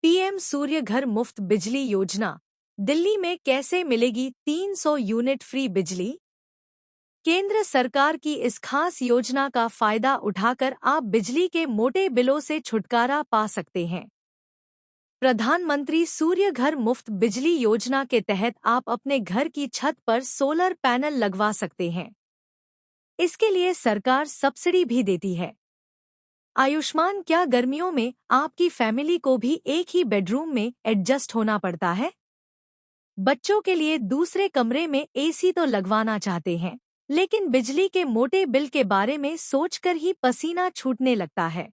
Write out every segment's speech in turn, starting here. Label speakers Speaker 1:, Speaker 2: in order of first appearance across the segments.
Speaker 1: PM सूर्य घर मुफ्त बिजली योजना। दिल्ली में कैसे मिलेगी 300 यूनिट फ्री बिजली? केंद्र सरकार की इस खास योजना का फायदा उठाकर आप बिजली के मोटे बिलों से छुटकारा पा सकते हैं। प्रधानमंत्री सूर्य घर मुफ्त बिजली योजना के तहत आप अपने घर की छत पर सोलर पैनल लगवा सकते हैं। इसके लिए सरकार सब्सिडी भी देती है। आयुष्मान, क्या गर्मियों में आपकी फैमिली को भी एक ही बेडरूम में एडजस्ट होना पड़ता है? बच्चों के लिए दूसरे कमरे में एसी तो लगवाना चाहते हैं, लेकिन बिजली के मोटे बिल के बारे में सोचकर ही पसीना छूटने लगता है।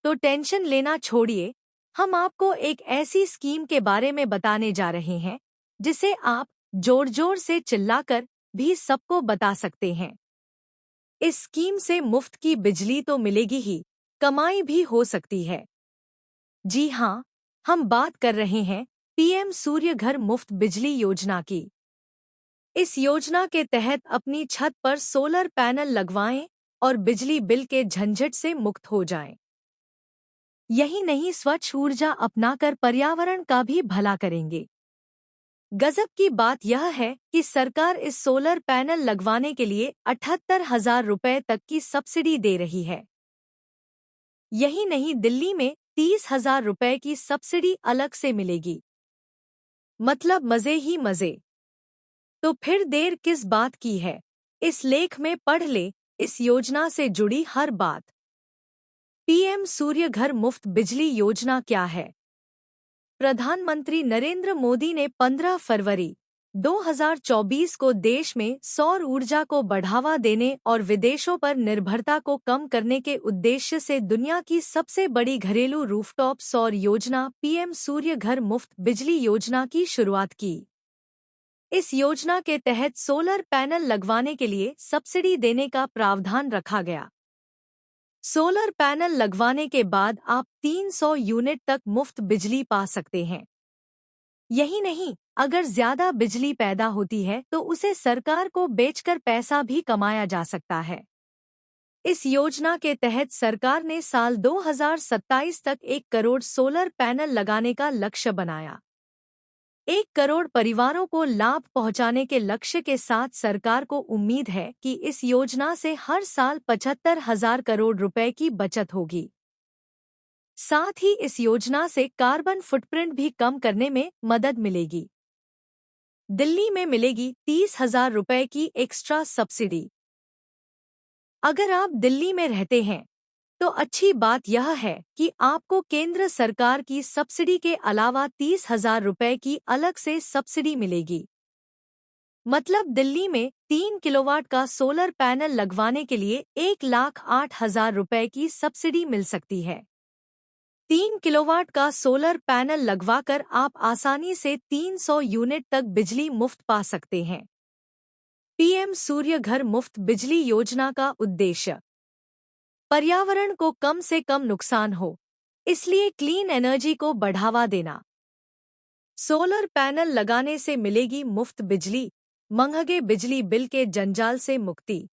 Speaker 1: तो टेंशन लेना छोड़िए, हम आपको एक ऐसी स्कीम के बारे में बताने जा रहे हैं जिसे आप जोर जोर से चिल्लाकर भी सबको बता सकते हैं। इस स्कीम से मुफ्त की बिजली तो मिलेगी ही, कमाई भी हो सकती है। जी हाँ, हम बात कर रहे हैं पीएम सूर्य घर मुफ्त बिजली योजना की। इस योजना के तहत अपनी छत पर सोलर पैनल लगवाएं और बिजली बिल के झंझट से मुक्त हो जाएं। यही नहीं, स्वच्छ ऊर्जा अपनाकर पर्यावरण का भी भला करेंगे। गजब की बात यह है कि सरकार इस सोलर पैनल लगवाने के लिए 78,000 रुपए तक की सब्सिडी दे रही है। यही नहीं, दिल्ली में 30,000 रुपए की सब्सिडी अलग से मिलेगी। मतलब मजे ही मजे। तो फिर देर किस बात की है? इस लेख में पढ़ ले इस योजना से जुड़ी हर बात। पीएम सूर्य घर मुफ्त बिजली योजना क्या है? प्रधानमंत्री नरेंद्र मोदी ने 15 फरवरी 2024 को देश में सौर ऊर्जा को बढ़ावा देने और विदेशों पर निर्भरता को कम करने के उद्देश्य से दुनिया की सबसे बड़ी घरेलू रूफटॉप सौर योजना पीएम सूर्य घर मुफ्त बिजली योजना की शुरुआत की। इस योजना के तहत सोलर पैनल लगवाने के लिए सब्सिडी देने का प्रावधान रखा गया। सोलर पैनल लगवाने के बाद आप 300 यूनिट तक मुफ्त बिजली पा सकते हैं। यही नहीं, अगर ज्यादा बिजली पैदा होती है तो उसे सरकार को बेचकर पैसा भी कमाया जा सकता है। इस योजना के तहत सरकार ने साल 2027 तक 1 करोड़ सोलर पैनल लगाने का लक्ष्य बनाया। 1 करोड़ परिवारों को लाभ पहुंचाने के लक्ष्य के साथ सरकार को उम्मीद है कि इस योजना से हर साल 75,000 करोड़ रुपए की बचत होगी। साथ ही इस योजना से कार्बन फुटप्रिंट भी कम करने में मदद मिलेगी। दिल्ली में मिलेगी 30,000 रुपए की एक्स्ट्रा सब्सिडी। अगर आप दिल्ली में रहते हैं तो अच्छी बात यह है कि आपको केंद्र सरकार की सब्सिडी के अलावा 30,000 रुपए की अलग से सब्सिडी मिलेगी। मतलब दिल्ली में 3 किलोवाट का सोलर पैनल लगवाने के लिए 1,08,000 रुपए की सब्सिडी मिल सकती है। 3 किलोवाट का सोलर पैनल लगवाकर आप आसानी से 300 यूनिट तक बिजली मुफ्त पा सकते हैं। पीएम सूर्य घर मुफ्त बिजली योजना का उद्देश्य पर्यावरण को कम से कम नुकसान हो, इसलिए क्लीन एनर्जी को बढ़ावा देना। सोलर पैनल लगाने से मिलेगी मुफ्त बिजली, महंगे बिजली बिल के जंजाल से मुक्ति।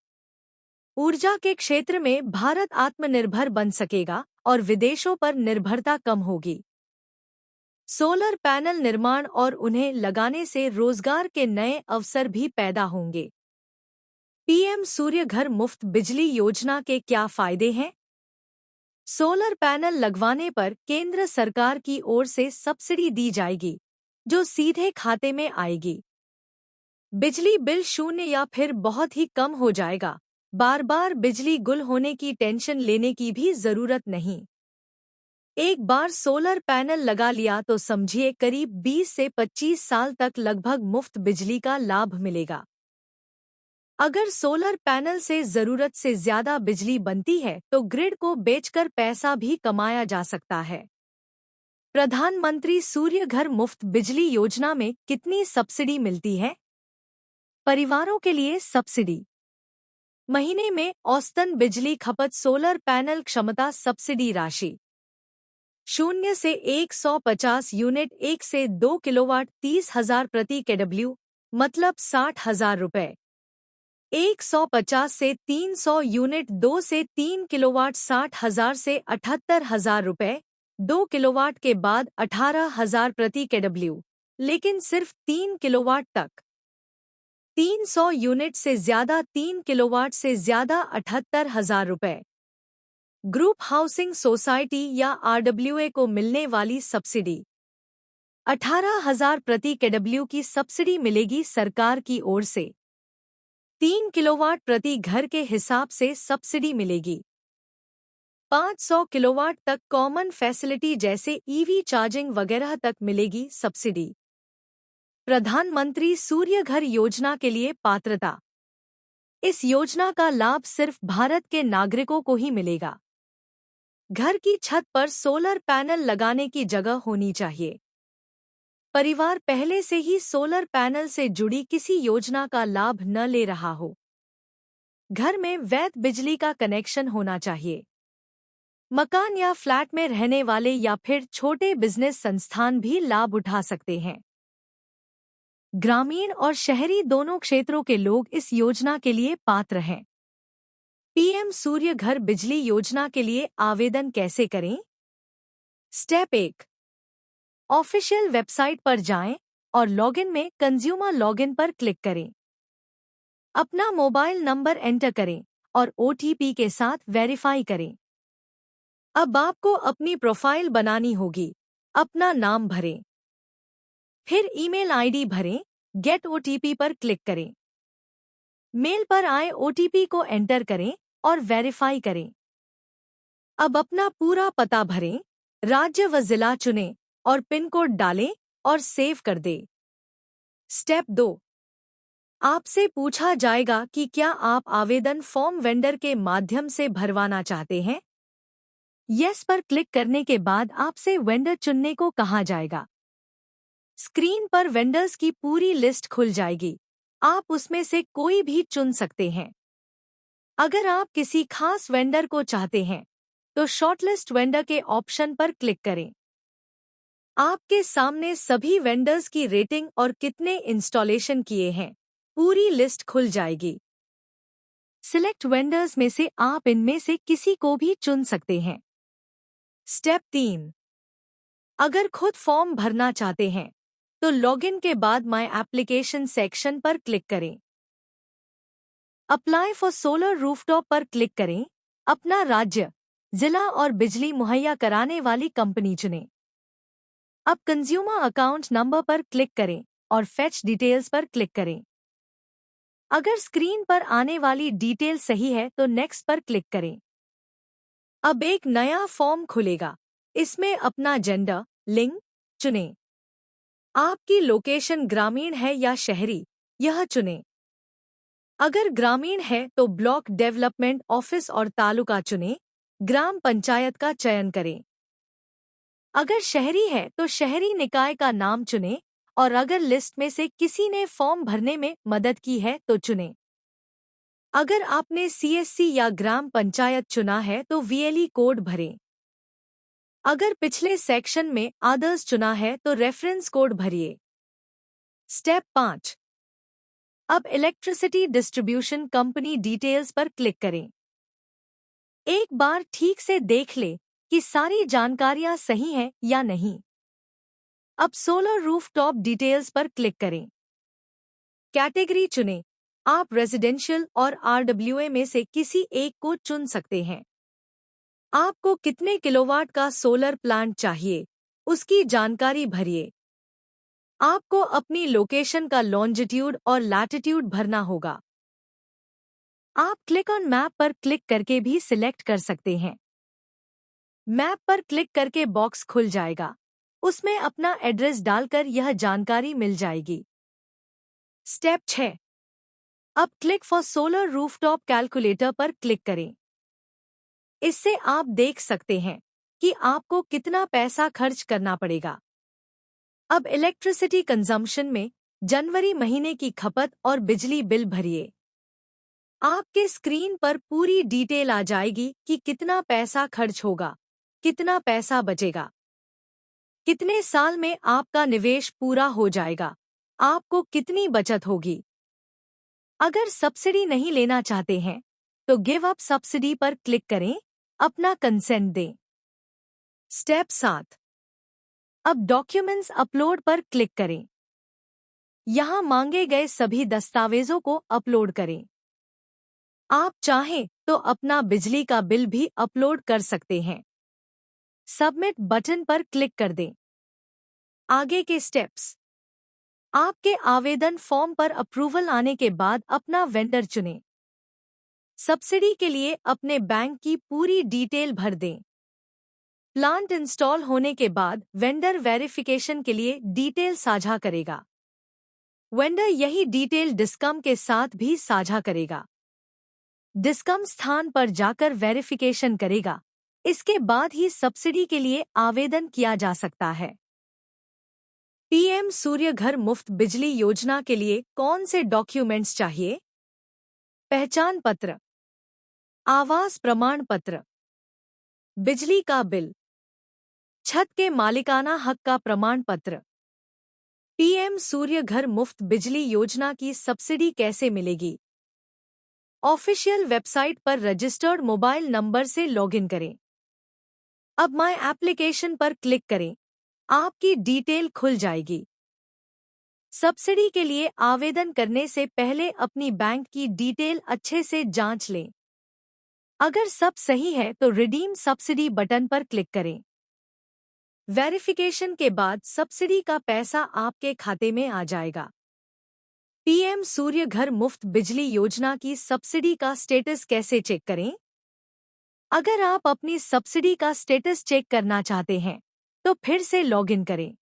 Speaker 1: ऊर्जा के क्षेत्र में भारत आत्मनिर्भर बन सकेगा और विदेशों पर निर्भरता कम होगी। सोलर पैनल निर्माण और उन्हें लगाने से रोजगार के नए अवसर भी पैदा होंगे। पीएम सूर्य घर मुफ्त बिजली योजना के क्या फायदे हैं? सोलर पैनल लगवाने पर केंद्र सरकार की ओर से सब्सिडी दी जाएगी, जो सीधे खाते में आएगी। बिजली बिल शून्य या फिर बहुत ही कम हो जाएगा। बार बार बिजली गुल होने की टेंशन लेने की भी जरूरत नहीं। एक बार सोलर पैनल लगा लिया तो समझिए करीब 20 से 25 साल तक लगभग मुफ्त बिजली का लाभ मिलेगा। अगर सोलर पैनल से जरूरत से ज्यादा बिजली बनती है तो ग्रिड को बेचकर पैसा भी कमाया जा सकता है। प्रधानमंत्री सूर्य घर मुफ्त बिजली योजना में कितनी सब्सिडी मिलती है? परिवारों के लिए सब्सिडी महीने में औसतन बिजली खपत सोलर पैनल क्षमता सब्सिडी राशि 0 से 150 यूनिट 1 से 2 किलोवाट 30,000 प्रति केडब्ल्यू, मतलब 60,000 रुपए। 150 से 300 यूनिट 2 से 3 किलोवाट 60,000 से 78,000 रुपए, 2 किलोवाट के बाद 18,000 प्रति केडब्ल्यू, लेकिन सिर्फ 3 किलोवाट तक। 300 यूनिट से ज्यादा 3 किलोवाट से ज्यादा 78,000 रुपए। ग्रुप हाउसिंग सोसाइटी या आरडब्ल्यूए को मिलने वाली सब्सिडी 18,000 प्रति केडब्ल्यू की सब्सिडी मिलेगी सरकार की ओर से। 3 किलोवाट प्रति घर के हिसाब से सब्सिडी मिलेगी। 500 किलोवाट तक कॉमन फैसिलिटी जैसे ईवी चार्जिंग वगैरह तक मिलेगी सब्सिडी। प्रधानमंत्री सूर्य घर योजना के लिए पात्रता। इस योजना का लाभ सिर्फ भारत के नागरिकों को ही मिलेगा। घर की छत पर सोलर पैनल लगाने की जगह होनी चाहिए। परिवार पहले से ही सोलर पैनल से जुड़ी किसी योजना का लाभ न ले रहा हो। घर में वैध बिजली का कनेक्शन होना चाहिए। मकान या फ्लैट में रहने वाले या फिर छोटे बिजनेस संस्थान भी लाभ उठा सकते हैं। ग्रामीण और शहरी दोनों क्षेत्रों के लोग इस योजना के लिए पात्र हैं। पीएम सूर्य घर बिजली योजना के लिए आवेदन कैसे करें? स्टेप 1, ऑफिशियल वेबसाइट पर जाएं और लॉगिन में कंज्यूमर लॉगिन पर क्लिक करें। अपना मोबाइल नंबर एंटर करें और ओटीपी के साथ वेरीफाई करें। अब आपको अपनी प्रोफाइल बनानी होगी। अपना नाम भरें, फिर ईमेल आईडी भरें, गेट ओटीपी पर क्लिक करें। मेल पर आए ओटीपी को एंटर करें और वेरीफाई करें। अब अपना पूरा पता भरें, राज्य व जिला चुनें और पिन कोड डालें और सेव कर दें। स्टेप 2, आपसे पूछा जाएगा कि क्या आप आवेदन फॉर्म वेंडर के माध्यम से भरवाना चाहते हैं। यस पर क्लिक करने के बाद आपसे वेंडर चुनने को कहा जाएगा। स्क्रीन पर वेंडर्स की पूरी लिस्ट खुल जाएगी। आप उसमें से कोई भी चुन सकते हैं। अगर आप किसी खास वेंडर को चाहते हैं तो शॉर्टलिस्ट वेंडर के ऑप्शन पर क्लिक करें। आपके सामने सभी वेंडर्स की रेटिंग और कितने इंस्टॉलेशन किए हैं पूरी लिस्ट खुल जाएगी। सिलेक्ट वेंडर्स में से आप इनमें से किसी को भी चुन सकते हैं। स्टेप 3, अगर खुद फॉर्म भरना चाहते हैं तो लॉगिन के बाद माय एप्लीकेशन सेक्शन पर क्लिक करें। अप्लाई फॉर सोलर रूफटॉप पर क्लिक करें। अपना राज्य, जिला और बिजली मुहैया कराने वाली कंपनी चुनें। अब कंज्यूमर अकाउंट नंबर पर क्लिक करें और फेच डिटेल्स पर क्लिक करें। अगर स्क्रीन पर आने वाली डिटेल सही है तो नेक्स्ट पर क्लिक करें। अब एक नया फॉर्म खुलेगा। इसमें अपना जेंडर, लिंग चुनें। आपकी लोकेशन ग्रामीण है या शहरी, यह चुनें। अगर ग्रामीण है तो ब्लॉक डेवलपमेंट ऑफिस और तालुका चुनें। ग्राम पंचायत का चयन करें। अगर शहरी है तो शहरी निकाय का नाम चुनें और अगर लिस्ट में से किसी ने फॉर्म भरने में मदद की है तो चुनें। अगर आपने सीएससी या ग्राम पंचायत चुना है तो वीएलई कोड भरें। अगर पिछले सेक्शन में अदर्स चुना है तो रेफरेंस कोड भरिए। स्टेप 5, अब इलेक्ट्रिसिटी डिस्ट्रीब्यूशन कंपनी डिटेल्स पर क्लिक करें। एक बार ठीक से देख ले कि सारी जानकारियां सही हैं या नहीं। अब सोलर रूफटॉप डिटेल्स पर क्लिक करें। कैटेगरी चुनें। आप रेजिडेंशियल और आरडब्ल्यूए में से किसी एक को चुन सकते हैं। आपको कितने किलोवाट का सोलर प्लांट चाहिए, उसकी जानकारी भरिए। आपको अपनी लोकेशन का लॉन्जिट्यूड और लैटिट्यूड भरना होगा। आप क्लिक ऑन मैप पर क्लिक करके भी सिलेक्ट कर सकते हैं। मैप पर क्लिक करके बॉक्स खुल जाएगा। उसमें अपना एड्रेस डालकर यह जानकारी मिल जाएगी। स्टेप 6, अब click for solar rooftop calculator पर क्लिक करें। इससे आप देख सकते हैं कि आपको कितना पैसा खर्च करना पड़ेगा। अब इलेक्ट्रिसिटी कंजम्पशन में जनवरी महीने की खपत और बिजली बिल भरिए। आपके स्क्रीन पर पूरी डिटेल आ जाएगी कि कितना पैसा खर्च होगा, कितना पैसा बचेगा, कितने साल में आपका निवेश पूरा हो जाएगा, आपको कितनी बचत होगी। अगर सब्सिडी नहीं लेना चाहते हैं तो गिव अप सब्सिडी पर क्लिक करें, अपना कंसेंट दें। स्टेप 7। अब डॉक्यूमेंट्स अपलोड पर क्लिक करें। यहाँ मांगे गए सभी दस्तावेजों को अपलोड करें। आप चाहें तो अपना बिजली का बिल भी अपलोड कर सकते हैं। सबमिट बटन पर क्लिक कर दें। आगे के स्टेप्स। आपके आवेदन फॉर्म पर अप्रूवल आने के बाद अपना वेंडर चुनें। सब्सिडी के लिए अपने बैंक की पूरी डिटेल भर दें। प्लांट इंस्टॉल होने के बाद वेंडर वेरिफिकेशन के लिए डिटेल साझा करेगा। वेंडर यही डिटेल डिस्कम के साथ भी साझा करेगा। डिस्कम स्थान पर जाकर वेरिफिकेशन करेगा। इसके बाद ही सब्सिडी के लिए आवेदन किया जा सकता है। पीएम सूर्य घर मुफ्त बिजली योजना के लिए कौन से डॉक्यूमेंट्स चाहिए? पहचान पत्र, आवास प्रमाण पत्र, बिजली का बिल, छत के मालिकाना हक का प्रमाण पत्र। पीएम सूर्य घर मुफ्त बिजली योजना की सब्सिडी कैसे मिलेगी? ऑफिशियल वेबसाइट पर रजिस्टर्ड मोबाइल नंबर से लॉगिन करें। अब माय एप्लीकेशन पर क्लिक करें। आपकी डिटेल खुल जाएगी। सब्सिडी के लिए आवेदन करने से पहले अपनी बैंक की डिटेल अच्छे से जांच लें। अगर सब सही है तो रिडीम सब्सिडी बटन पर क्लिक करें। वेरिफिकेशन के बाद सब्सिडी का पैसा आपके खाते में आ जाएगा। पीएम सूर्य घर मुफ्त बिजली योजना की सब्सिडी का स्टेटस कैसे चेक करें? अगर आप अपनी सब्सिडी का स्टेटस चेक करना चाहते हैं तो फिर से लॉगिन करें।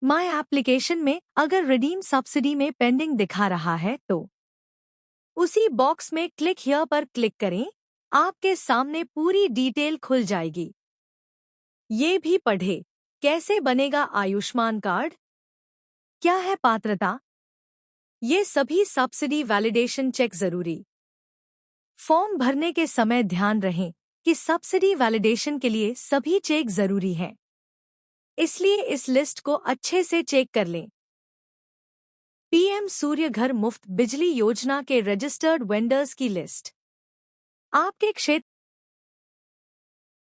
Speaker 1: माय एप्लीकेशन में अगर रिडीम सब्सिडी में पेंडिंग दिखा रहा है तो उसी बॉक्स में क्लिक हियर पर क्लिक करें। आपके सामने पूरी डिटेल खुल जाएगी। ये भी पढ़ें, कैसे बनेगा आयुष्मान कार्ड? क्या है पात्रता? ये सभी सब्सिडी वैलिडेशन चेक जरूरी। फॉर्म भरने के समय ध्यान रहे कि सब्सिडी वैलिडेशन के लिए सभी चेक जरूरी हैं। इसलिए इस लिस्ट को अच्छे से चेक कर लें। पीएम सूर्य घर मुफ्त बिजली योजना के रजिस्टर्ड वेंडर्स की लिस्ट। आपके क्षेत्र